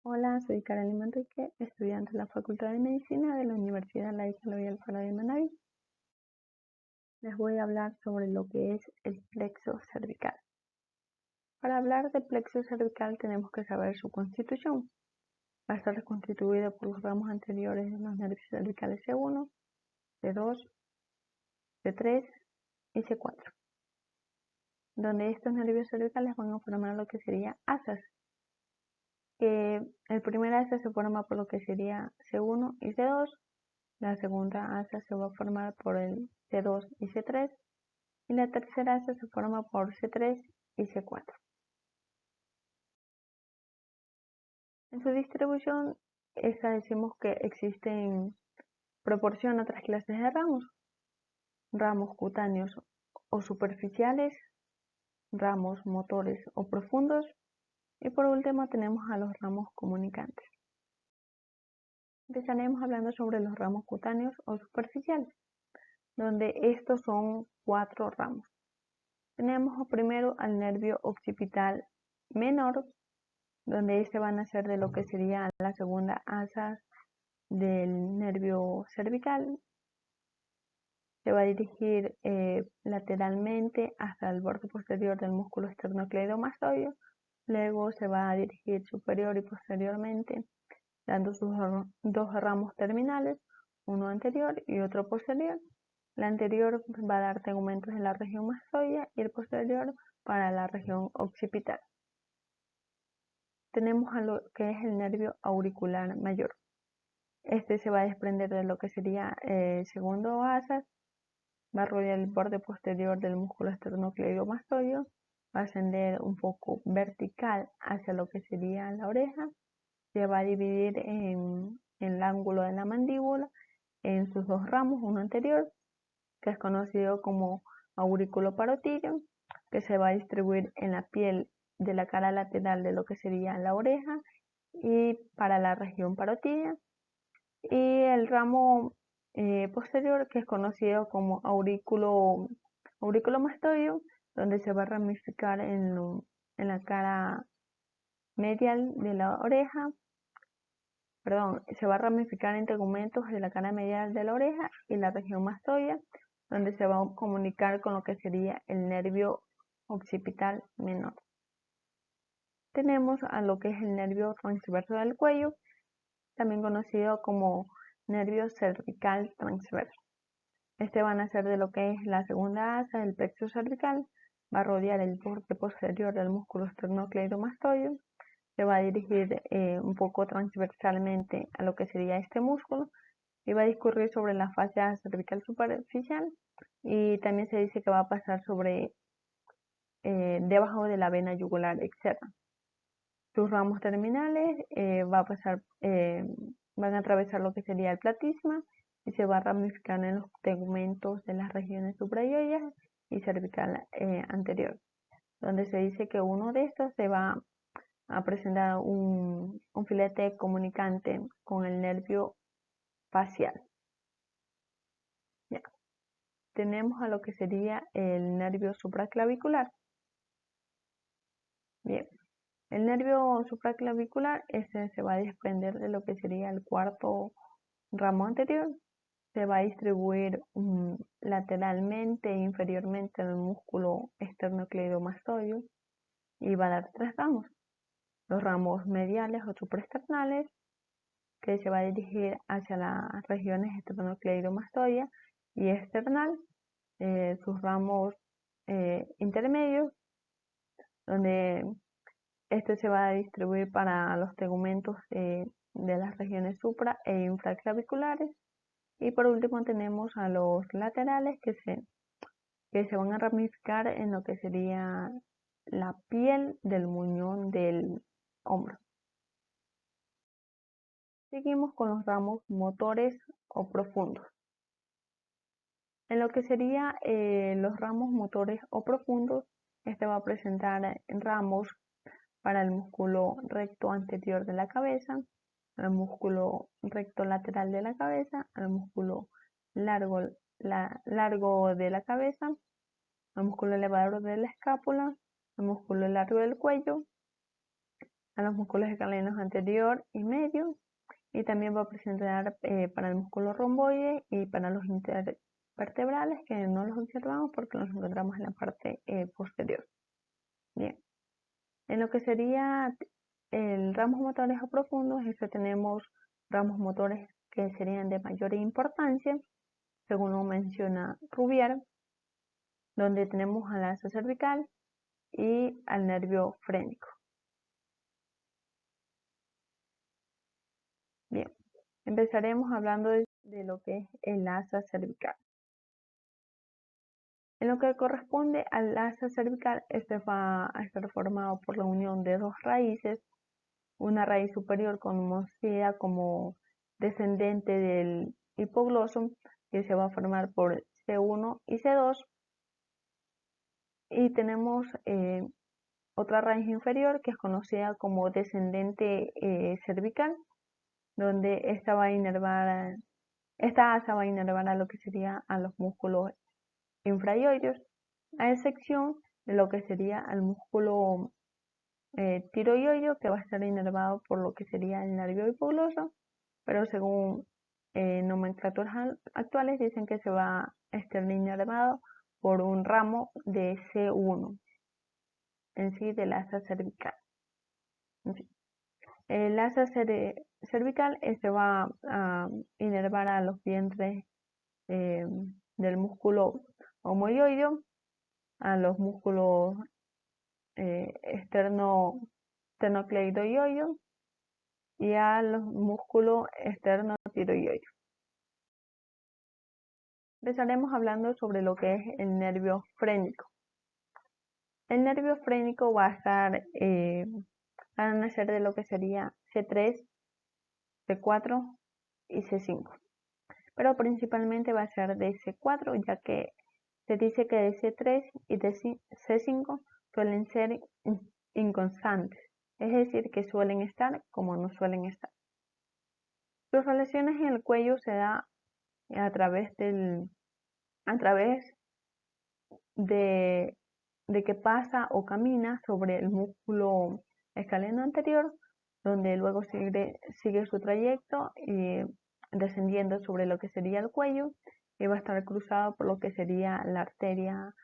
Hola, soy Karen Manrique, estudiante de la Facultad de Medicina de la Universidad Laica Loyola de Manabí. Les voy a hablar sobre lo que es el plexo cervical. Para hablar del plexo cervical tenemos que saber su constitución. Va a estar constituido por los ramos anteriores de los nervios cervicales C1, C2, C3 y C4, donde estos nervios cervicales van a formar lo que sería asas. El primer asa se forma por lo que sería C1 y C2. La segunda asa se va a formar por el C2 y C3 y la tercera asa se forma por C3 y C4. En su distribución, esta decimos que existen proporción a 3 clases de ramos cutáneos o superficiales, ramos motores o profundos y por último tenemos a los ramos comunicantes. Empezaremos hablando sobre los ramos cutáneos o superficiales, donde estos son 4 ramos. Tenemos primero al nervio occipital menor, donde este va a nacer de lo que sería la segunda asa del nervio cervical. Se va a dirigir lateralmente hasta el borde posterior del músculo esternocleidomastoideo. Luego se va a dirigir superior y posteriormente, dando sus dos ramos terminales, uno anterior y otro posterior. La anterior va a dar tegmentos en la región mastoidea y el posterior para la región occipital. Tenemos a lo que es el nervio auricular mayor. Este se va a desprender de lo que sería el segundo asa, va a rodear el borde posterior del músculo esternocleidomastoideo, va a ascender un poco vertical hacia lo que sería la oreja, se va a dividir en el ángulo de la mandíbula en sus dos ramos, uno anterior, que es conocido como aurículo parotídeo, que se va a distribuir en la piel de la cara lateral de lo que sería la oreja y para la región parotídea, y el ramo posterior, que es conocido como aurículo mastoideo, donde se va a ramificar en la cara medial de la oreja, se va a ramificar en tegmentos de la cara medial de la oreja y la región mastoidea, donde se va a comunicar con lo que sería el nervio occipital menor. Tenemos a lo que es el nervio transverso del cuello, también conocido como nervio cervical transverso. Este va a nacer de lo que es la segunda asa del plexo cervical, va a rodear el borde posterior del músculo esternocleidomastoideo, se va a dirigir un poco transversalmente a lo que sería este músculo y va a discurrir sobre la fascia cervical superficial, y también se dice que va a pasar sobre debajo de la vena yugular externa. Sus ramos terminales van a atravesar lo que sería el platisma y se va a ramificar en los tegmentos de las regiones suprayoides y cervical anterior, donde se dice que uno de estos se va a presentar un filete comunicante con el nervio facial. Ya. Tenemos a lo que sería el nervio supraclavicular. Bien, el nervio supraclavicular se va a desprender de lo que sería el cuarto ramo anterior, se va a distribuir lateralmente e inferiormente en el músculo esternocleidomastoideo y va a dar 3 ramos. Los ramos mediales o supraesternales, que se va a dirigir hacia las regiones esternocleidomastoidea y external, sus ramos intermedios, donde este se va a distribuir para los tegmentos de las regiones supra e infraclaviculares. Y por último tenemos a los laterales que se van a ramificar en lo que sería la piel del muñón del hombro. Seguimos con los ramos motores o profundos. En lo que sería los ramos motores o profundos, este va a presentar ramos para el músculo recto anterior de la cabeza, el músculo recto lateral de la cabeza, el músculo largo de la cabeza, el músculo elevador de la escápula, el músculo largo del cuello a los músculos escalenos anterior y medio, y también va a presentar para el músculo romboide y para los intervertebrales, que no los observamos porque los encontramos en la parte posterior. Bien, en lo que sería el ramos motores o profundos, tenemos ramos motores que serían de mayor importancia, según lo menciona Rubier, donde tenemos al asa cervical y al nervio frénico. Bien, empezaremos hablando de lo que es el asa cervical. En lo que corresponde al asa cervical, este va a estar formado por la unión de dos raíces, una raíz superior conocida como descendente del hipogloso, que se va a formar por C1 y C2, y tenemos otra raíz inferior que es conocida como descendente cervical, donde esta asa va a inervar a lo que sería a los músculos infrayoides, a excepción de lo que sería al músculo tiroideo, que va a estar inervado por lo que sería el nervio hipogloso, pero según nomenclaturas actuales dicen que se va a estar inervado por un ramo de C1 en sí del asa cervical. El asa cervical va a inervar a los vientres del músculo homoioideo, a los músculos esternocleidoioideos y a los músculos esternotiroideos. Empezaremos hablando sobre lo que es el nervio frénico. El nervio frénico va a nacer de lo que sería C3, C4 y C5. Pero principalmente va a ser de C4, ya que se dice que de C3 y de C5 suelen ser inconstantes, es decir, que suelen estar como no suelen estar. Sus relaciones en el cuello se da a través de que pasa o camina sobre el músculo escaleno anterior, donde luego sigue su trayecto y descendiendo sobre lo que sería el cuello, y va a estar cruzado por lo que sería la arteria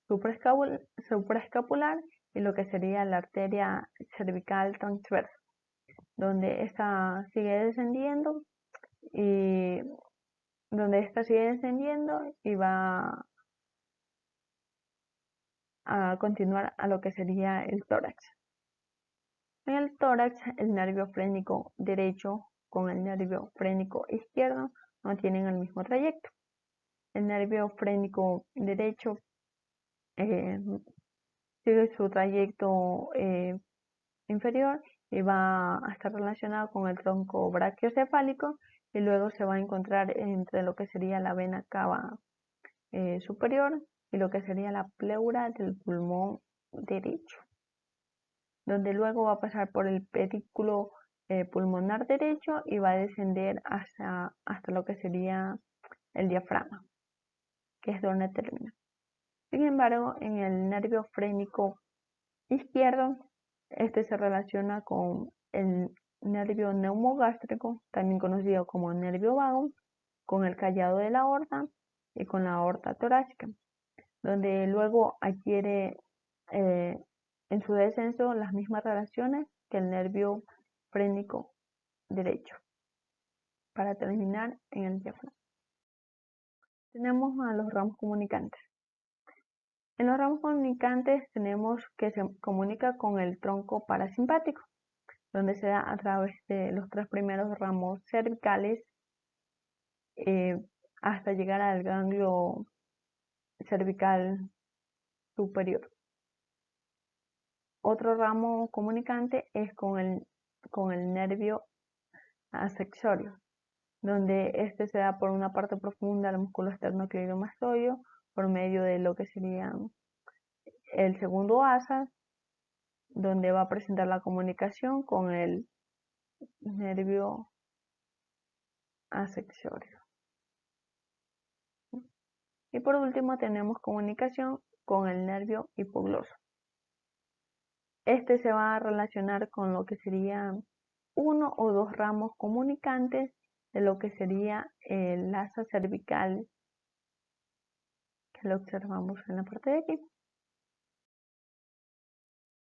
supraescapular y lo que sería la arteria cervical transversa, donde esta sigue descendiendo y va a continuar a lo que sería el tórax. En el tórax, el nervio frénico derecho con el nervio frénico izquierdo no tienen el mismo trayecto. El nervio frénico derecho sigue su trayecto inferior y va a estar relacionado con el tronco brachiocefálico, y luego se va a encontrar entre lo que sería la vena cava superior y lo que sería la pleura del pulmón derecho, donde luego va a pasar por el pedículo pulmonar derecho y va a descender hasta lo que sería el diafragma, que es donde termina. Sin embargo, en el nervio frénico izquierdo, este se relaciona con el nervio neumogástrico, también conocido como nervio vago, con el callado de la aorta y con la aorta torácica, donde luego adquiere en su descenso las mismas relaciones que el nervio frénico derecho, para terminar en el diafragma. Tenemos a los ramos comunicantes. En los ramos comunicantes tenemos que se comunica con el tronco parasimpático, donde se da a través de los tres primeros ramos cervicales hasta llegar al ganglio cervical superior. Otro ramo comunicante es con el nervio accessorio, donde este se da por una parte profunda del músculo esternocleidomastoideo por medio de lo que sería el segundo asa, donde va a presentar la comunicación con el nervio accessorio. Y por último tenemos comunicación con el nervio hipogloso. Este se va a relacionar con lo que sería uno o dos ramos comunicantes de lo que sería el asa cervical, que lo observamos en la parte de aquí.